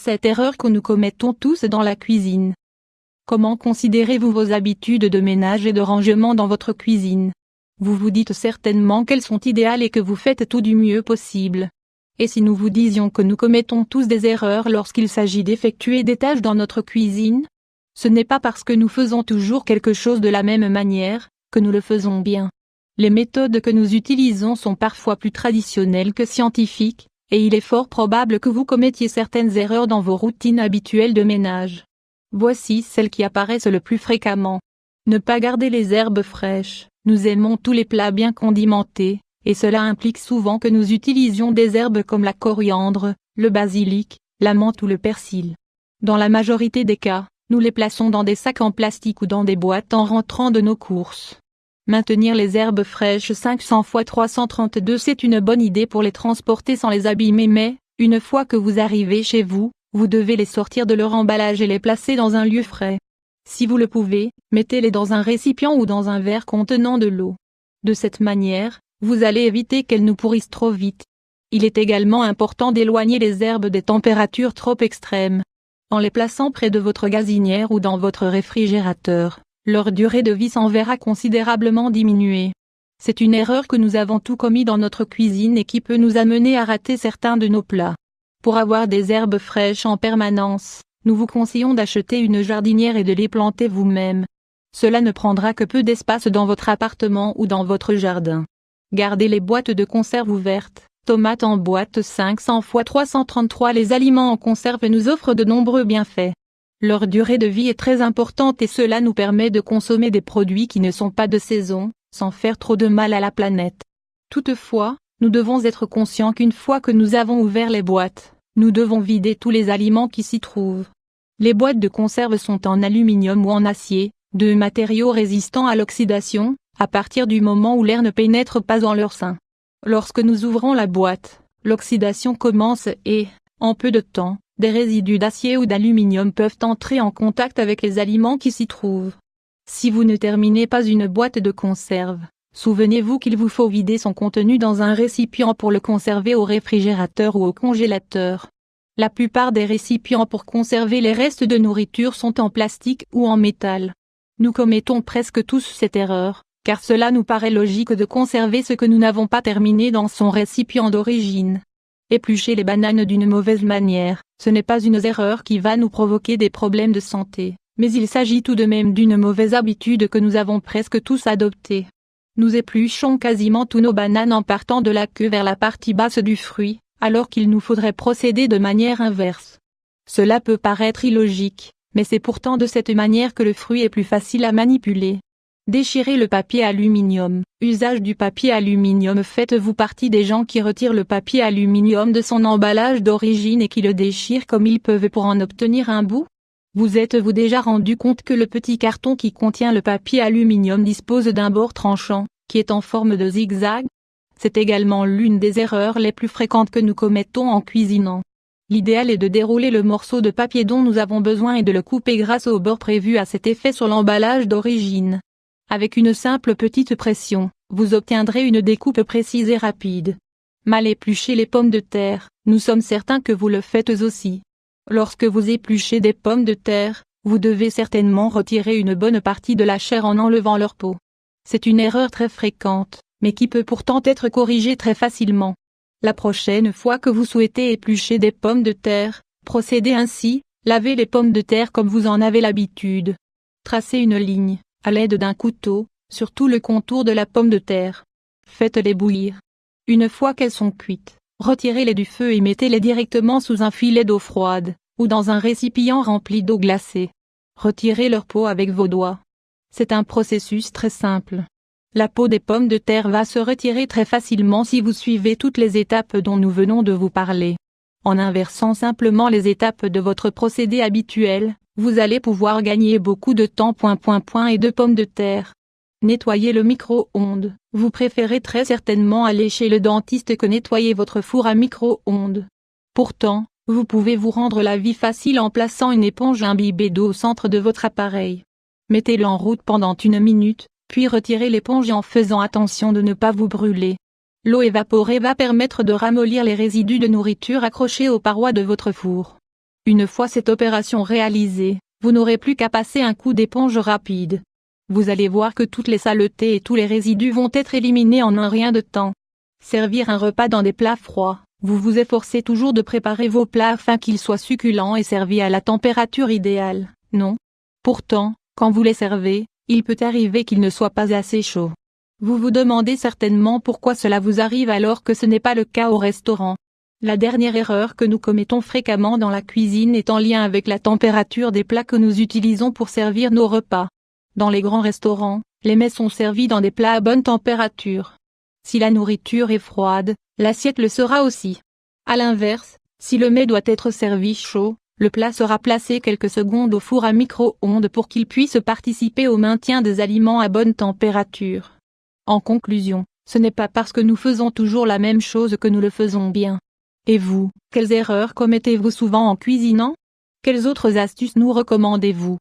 Cette erreur que nous commettons tous dans la cuisine. Comment considérez-vous vos habitudes de ménage et de rangement dans votre cuisine? Vous vous dites certainement qu'elles sont idéales et que vous faites tout du mieux possible. Et si nous vous disions que nous commettons tous des erreurs lorsqu'il s'agit d'effectuer des tâches dans notre cuisine? Ce n'est pas parce que nous faisons toujours quelque chose de la même manière, que nous le faisons bien. Les méthodes que nous utilisons sont parfois plus traditionnelles que scientifiques, et il est fort probable que vous commettiez certaines erreurs dans vos routines habituelles de ménage. Voici celles qui apparaissent le plus fréquemment. Ne pas garder les herbes fraîches. Nous aimons tous les plats bien condimentés, et cela implique souvent que nous utilisions des herbes comme la coriandre, le basilic, la menthe ou le persil. Dans la majorité des cas, nous les plaçons dans des sacs en plastique ou dans des boîtes en rentrant de nos courses. Maintenir les herbes fraîches 500 x 332. C'est une bonne idée pour les transporter sans les abîmer, mais, une fois que vous arrivez chez vous, vous devez les sortir de leur emballage et les placer dans un lieu frais. Si vous le pouvez, mettez-les dans un récipient ou dans un verre contenant de l'eau. De cette manière, vous allez éviter qu'elles nous pourrissent trop vite. Il est également important d'éloigner les herbes des températures trop extrêmes. En les plaçant près de votre gazinière ou dans votre réfrigérateur, leur durée de vie s'en verra considérablement diminuer. C'est une erreur que nous avons tous commis dans notre cuisine et qui peut nous amener à rater certains de nos plats. Pour avoir des herbes fraîches en permanence, nous vous conseillons d'acheter une jardinière et de les planter vous-même. Cela ne prendra que peu d'espace dans votre appartement ou dans votre jardin. Gardez les boîtes de conserve ouvertes. Tomates en boîte 500 x 333. Les aliments en conserve nous offrent de nombreux bienfaits. Leur durée de vie est très importante et cela nous permet de consommer des produits qui ne sont pas de saison, sans faire trop de mal à la planète. Toutefois, nous devons être conscients qu'une fois que nous avons ouvert les boîtes, nous devons vider tous les aliments qui s'y trouvent. Les boîtes de conserve sont en aluminium ou en acier, deux matériaux résistants à l'oxydation, à partir du moment où l'air ne pénètre pas dans leur sein. Lorsque nous ouvrons la boîte, l'oxydation commence et, en peu de temps, des résidus d'acier ou d'aluminium peuvent entrer en contact avec les aliments qui s'y trouvent. Si vous ne terminez pas une boîte de conserve, souvenez-vous qu'il vous faut vider son contenu dans un récipient pour le conserver au réfrigérateur ou au congélateur. La plupart des récipients pour conserver les restes de nourriture sont en plastique ou en métal. Nous commettons presque tous cette erreur, car cela nous paraît logique de conserver ce que nous n'avons pas terminé dans son récipient d'origine. Éplucher les bananes d'une mauvaise manière, ce n'est pas une erreur qui va nous provoquer des problèmes de santé, mais il s'agit tout de même d'une mauvaise habitude que nous avons presque tous adoptée. Nous épluchons quasiment tous nos bananes en partant de la queue vers la partie basse du fruit, alors qu'il nous faudrait procéder de manière inverse. Cela peut paraître illogique, mais c'est pourtant de cette manière que le fruit est plus facile à manipuler. Déchirer le papier aluminium. Usage du papier aluminium. Faites-vous partie des gens qui retirent le papier aluminium de son emballage d'origine et qui le déchirent comme ils peuvent pour en obtenir un bout? Vous êtes-vous déjà rendu compte que le petit carton qui contient le papier aluminium dispose d'un bord tranchant, qui est en forme de zigzag? C'est également l'une des erreurs les plus fréquentes que nous commettons en cuisinant. L'idéal est de dérouler le morceau de papier dont nous avons besoin et de le couper grâce au bord prévu à cet effet sur l'emballage d'origine. Avec une simple petite pression, vous obtiendrez une découpe précise et rapide. Mal éplucher les pommes de terre. Nous sommes certains que vous le faites aussi. Lorsque vous épluchez des pommes de terre, vous devez certainement retirer une bonne partie de la chair en enlevant leur peau. C'est une erreur très fréquente, mais qui peut pourtant être corrigée très facilement. La prochaine fois que vous souhaitez éplucher des pommes de terre, procédez ainsi, lavez les pommes de terre comme vous en avez l'habitude. Tracez une ligne, à l'aide d'un couteau, sur tout le contour de la pomme de terre. Faites-les bouillir. Une fois qu'elles sont cuites, retirez-les du feu et mettez-les directement sous un filet d'eau froide, ou dans un récipient rempli d'eau glacée. Retirez leur peau avec vos doigts. C'est un processus très simple. La peau des pommes de terre va se retirer très facilement si vous suivez toutes les étapes dont nous venons de vous parler. En inversant simplement les étapes de votre procédé habituel, vous allez pouvoir gagner beaucoup de temps. Et de pommes de terre. Nettoyer le micro-ondes. Vous préférez très certainement aller chez le dentiste que nettoyer votre four à micro-ondes. Pourtant, vous pouvez vous rendre la vie facile en plaçant une éponge imbibée d'eau au centre de votre appareil. Mettez-le en route pendant 1 minute, puis retirez l'éponge en faisant attention de ne pas vous brûler. L'eau évaporée va permettre de ramollir les résidus de nourriture accrochés aux parois de votre four. Une fois cette opération réalisée, vous n'aurez plus qu'à passer un coup d'éponge rapide. Vous allez voir que toutes les saletés et tous les résidus vont être éliminés en un rien de temps. Servir un repas dans des plats froids, vous vous efforcez toujours de préparer vos plats afin qu'ils soient succulents et servis à la température idéale, non? Pourtant, quand vous les servez, il peut arriver qu'ils ne soient pas assez chauds. Vous vous demandez certainement pourquoi cela vous arrive alors que ce n'est pas le cas au restaurant. La dernière erreur que nous commettons fréquemment dans la cuisine est en lien avec la température des plats que nous utilisons pour servir nos repas. Dans les grands restaurants, les mets sont servis dans des plats à bonne température. Si la nourriture est froide, l'assiette le sera aussi. À l'inverse, si le mets doit être servi chaud, le plat sera placé quelques secondes au four à micro-ondes pour qu'il puisse participer au maintien des aliments à bonne température. En conclusion, ce n'est pas parce que nous faisons toujours la même chose que nous le faisons bien. Et vous, quelles erreurs commettez-vous souvent en cuisinant? Quelles autres astuces nous recommandez-vous?